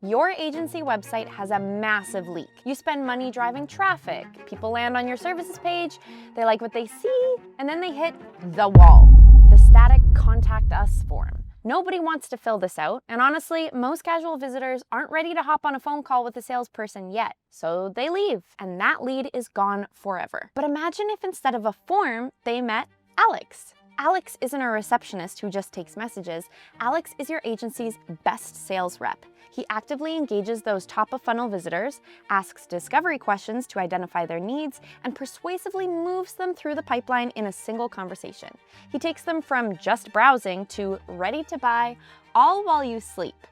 Your agency website has a massive leak. You spend money driving traffic, people land on your services page, they like what they see, and then they hit the wall, the static contact us form. Nobody wants to fill this out, and honestly, most casual visitors aren't ready to hop on a phone call with a salesperson yet, so they leave, and that lead is gone forever. But imagine if instead of a form, they met Alex. Alex isn't a receptionist who just takes messages. Alex is your agency's best sales rep. He actively engages those top-of-funnel visitors, asks discovery questions to identify their needs, and persuasively moves them through the pipeline in a single conversation. He takes them from just browsing to ready to buy, all while you sleep.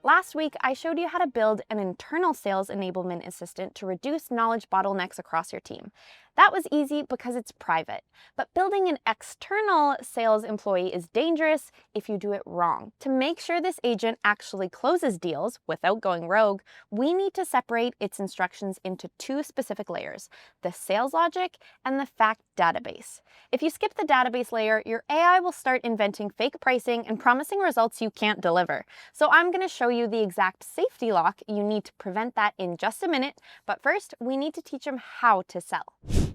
Last week, I showed you how to build an internal sales enablement assistant to reduce knowledge bottlenecks across your team. That was easy because it's private, but building an external sales employee is dangerous if you do it wrong. To make sure this agent actually closes deals without going rogue, we need to separate its instructions into two specific layers, the sales logic and the fact database. If you skip the database layer, your AI will start inventing fake pricing and promising results you can't deliver. So I'm going to show you the exact safety lock you need to prevent that in just a minute, but first we need to teach them how to sell.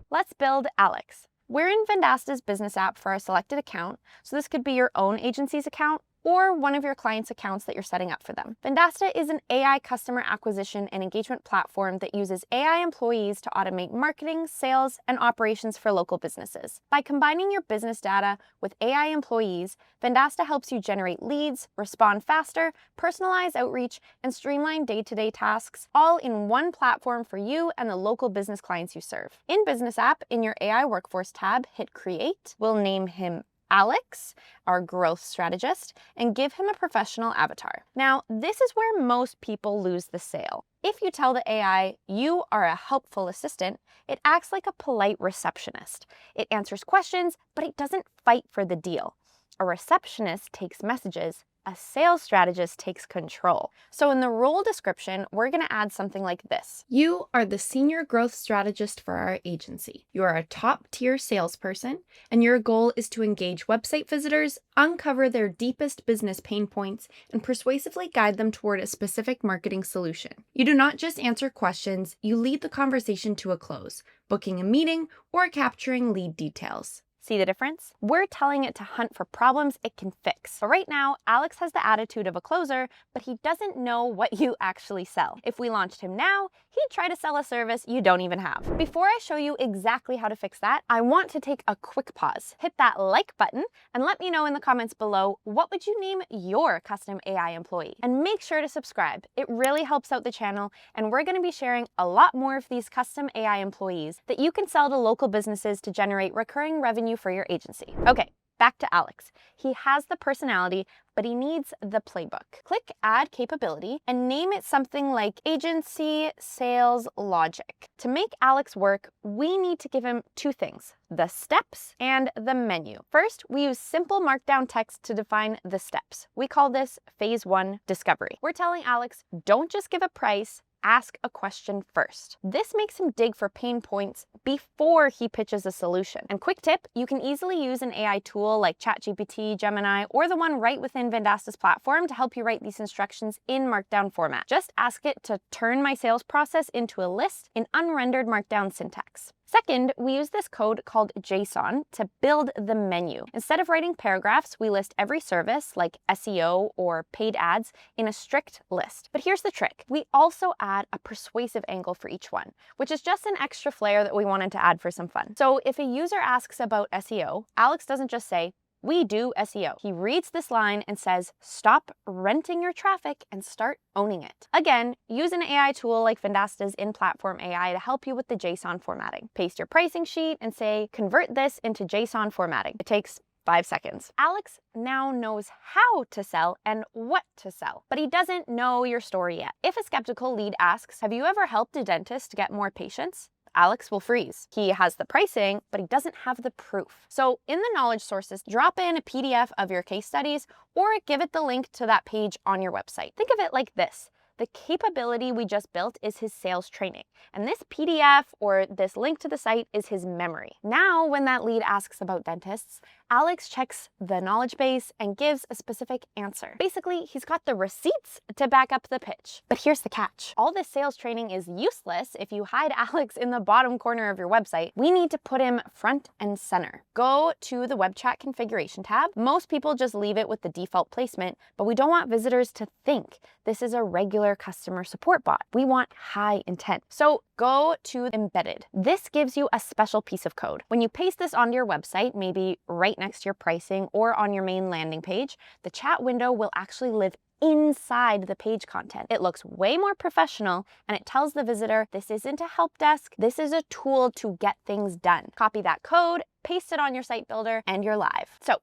Let's build Alex. We're in Vendasta's business app for our selected account, so this could be your own agency's account or one of your clients' accounts that you're setting up for them. Vendasta is an AI customer acquisition and engagement platform that uses AI employees to automate marketing, sales, and operations for local businesses. By combining your business data with AI employees, Vendasta helps you generate leads, respond faster, personalize outreach, and streamline day-to-day tasks, all in one platform for you and the local business clients you serve. In Business App, in your AI Workforce tab, hit Create. We'll name him Alex, our growth strategist, and give him a professional avatar. Now, this is where most people lose the sale. If you tell the AI you are a helpful assistant, it acts like a polite receptionist. It answers questions, but it doesn't fight for the deal. A receptionist takes messages. A sales strategist takes control. So in the role description, we're going to add something like this. You are the senior growth strategist for our agency. You are a top-tier salesperson, and your goal is to engage website visitors, uncover their deepest business pain points, and persuasively guide them toward a specific marketing solution. You do not just answer questions, you lead the conversation to a close, booking a meeting or capturing lead details. See the difference? We're telling it to hunt for problems it can fix. But right now, Alex has the attitude of a closer, but he doesn't know what you actually sell. If we launched him now, he'd try to sell a service you don't even have. Before I show you exactly how to fix that, I want to take a quick pause. Hit that like button and let me know in the comments below, what would you name your custom AI employee? And make sure to subscribe. It really helps out the channel, and we're going to be sharing a lot more of these custom AI employees that you can sell to local businesses to generate recurring revenue for your agency. Okay, back to Alex. He has the personality, but he needs the playbook. Click Add Capability and name it something like Agency Sales Logic. To make Alex work, we need to give him two things, the steps and the menu. First, we use simple Markdown text to define the steps. We call this Phase 1 Discovery. We're telling Alex, don't just give a price, ask a question first. This makes him dig for pain points before he pitches a solution. And quick tip, you can easily use an AI tool like ChatGPT, Gemini, or the one right within Vendasta's platform to help you write these instructions in Markdown format. Just ask it to turn my sales process into a list in unrendered Markdown syntax. Second, we use this code called JSON to build the menu. Instead of writing paragraphs, we list every service, like SEO or paid ads, in a strict list. But here's the trick. We also add a persuasive angle for each one, which is just an extra flair that we wanted to add for some fun. So if a user asks about SEO, Alex doesn't just say, we do SEO. He reads this line and says, stop renting your traffic and start owning it. Again, use an AI tool like Vendasta's in-platform AI to help you with the JSON formatting. Paste your pricing sheet and say, convert this into JSON formatting. It takes 5 seconds. Alex now knows how to sell and what to sell, but he doesn't know your story yet. If a skeptical lead asks, have you ever helped a dentist get more patients? Alex will freeze. He has the pricing, but he doesn't have the proof. So in the knowledge sources, drop in a PDF of your case studies or give it the link to that page on your website. Think of it like this. The capability we just built is his sales training, and this PDF or this link to the site is his memory. Now, when that lead asks about dentists, Alex checks the knowledge base and gives a specific answer. Basically, he's got the receipts to back up the pitch. But here's the catch. All this sales training is useless if you hide Alex in the bottom corner of your website. We need to put him front and center. Go to the web chat configuration tab. Most people just leave it with the default placement, but we don't want visitors to think this is a regular customer support bot. We want high intent. So go to embedded. This gives you a special piece of code. When you paste this onto your website, maybe right next to your pricing or on your main landing page, the chat window will actually live inside the page content. It looks way more professional and it tells the visitor, this isn't a help desk, this is a tool to get things done. Copy that code, paste it on your site builder, and you're live. So,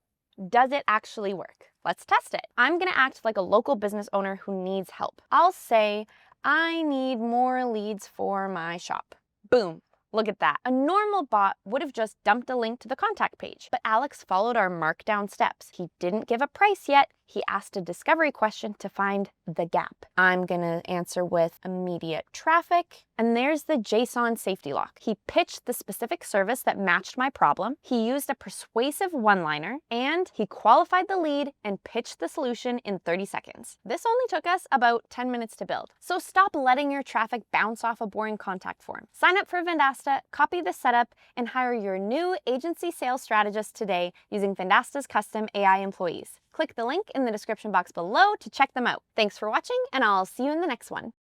does it actually work? Let's test it. I'm gonna act like a local business owner who needs help. I'll say, I need more leads for my shop. Boom. Look at that. A normal bot would have just dumped a link to the contact page, but Alex followed our markdown steps. He didn't give a price yet. He asked a discovery question to find the gap. I'm gonna answer with immediate traffic, and there's the JSON safety lock. He pitched the specific service that matched my problem. He used a persuasive one-liner, and he qualified the lead and pitched the solution in 30 seconds. This only took us about 10 minutes to build. So stop letting your traffic bounce off a boring contact form. Sign up for Vendasta, copy the setup, and hire your new agency sales strategist today using Vendasta's custom AI employees. Click the link in the description box below to check them out. Thanks for watching, and I'll see you in the next one.